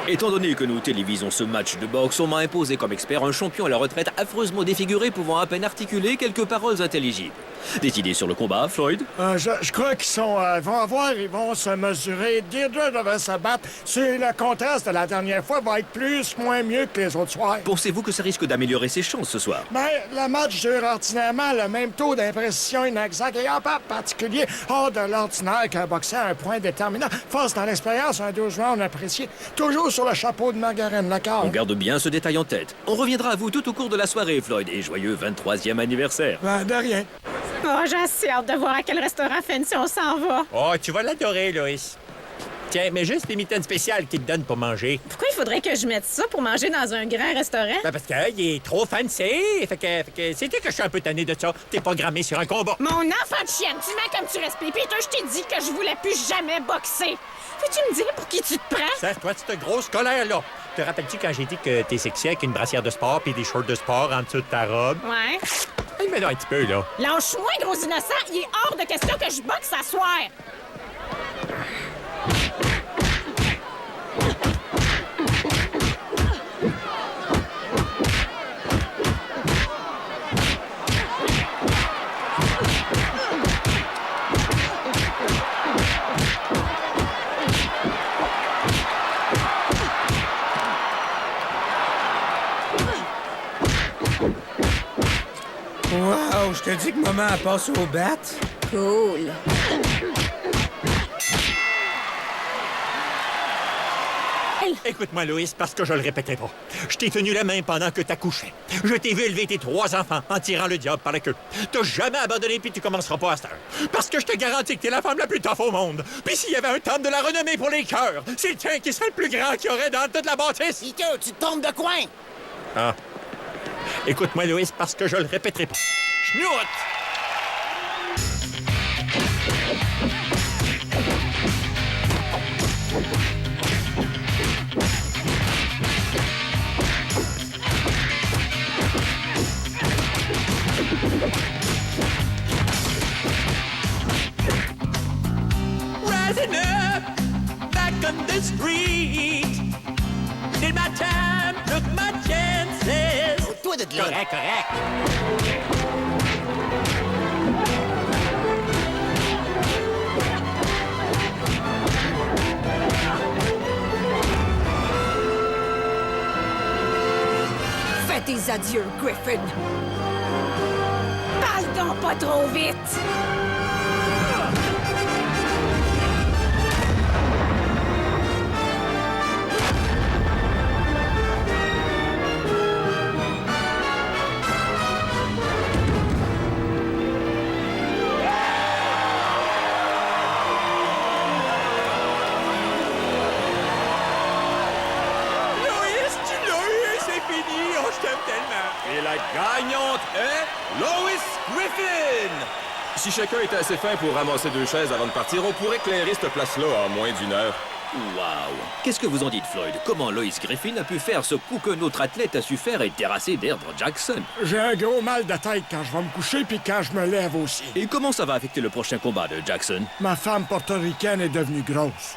Étant donné que nous télévisons ce match de boxe, on m'a imposé comme expert un champion à la retraite affreusement défiguré pouvant à peine articuler quelques paroles intelligibles. Des idées sur le combat, Floyd? Je crois ils vont se mesurer. Deirdre devrait se battre. C'est le contraste de la dernière fois va être moins mieux que les autres soirs. Pensez-vous que ça risque d'améliorer ses chances ce soir? Ben, le match dure ordinairement le même taux d'imprécision inexacte et en particulier hors de l'ordinaire qu'un boxeur à un point déterminant. Force dans l'expérience, un 12 rounds apprécié. Toujours sur le chapeau de margarine, d'accord? On garde bien ce détail en tête. On reviendra à vous tout au cours de la soirée, Floyd, et joyeux 23e anniversaire. Ben, de rien. Oh, j'ai assez hâte de voir à quel restaurant fancy on s'en va. Oh, tu vas l'adorer, Loïs. Tiens, mais juste les mitaines spéciales qu'ils te donnent pour manger. Pourquoi il faudrait que je mette ça pour manger dans un grand restaurant? Ben parce qu'il est trop fancy. Fait que c'était que je suis un peu tanné de ça. T'es programmé sur un combat. Mon enfant de chienne, tu mens comme tu respires. Peter, je t'ai dit que je voulais plus jamais boxer. Peux-tu me dire pour qui tu te prends? Serre-toi de cette grosse colère-là. Te rappelles-tu quand j'ai dit que t'es sexy avec une brassière de sport puis des shorts de sport en dessous de ta robe? Ouais. Hey, mais non, un petit peu, là. Lâche-moi, gros innocent. Il est hors de question que je boxe à soir. Wow, je te dis que maman a passé au bat. Cool. Écoute-moi, Loïs, parce que je le répétais pas. Je t'ai tenu la main pendant que t'accouchais. Je t'ai vu élever tes 3 enfants en tirant le diable par la queue. T'as jamais abandonné puis tu commenceras pas à cette heure. Parce que je te garantis que t'es la femme la plus tough au monde. Puis s'il y avait un temple de la renommée pour les cœurs, c'est le tien qui serait le plus grand qu'il y aurait dans toute la bâtisse. Peter, tu tombes de coin! Ah. Écoute-moi, Loïs, parce que je le répéterai pas. Schnout! Rising up, back on the street. Did my time, took my chances. Toi de là. Correct, correct. Fais tes adieux, Griffin. Parle donc pas trop vite. Loïs, tu l'as eu, c'est fini. Oh, je t'aime tellement. Et la gagnante est Lois Griffin! Si chacun était assez fin pour ramasser 2 chaises avant de partir, on pourrait clairer cette place-là en moins d'1 heure. Waouh! Qu'est-ce que vous en dites, Floyd? Comment Lois Griffin a pu faire ce coup qu'un autre athlète a su faire et terrasser Deirdre Jackson? J'ai un gros mal de tête quand je vais me coucher puis quand je me lève aussi. Et comment ça va affecter le prochain combat de Jackson? Ma femme portoricaine est devenue grosse.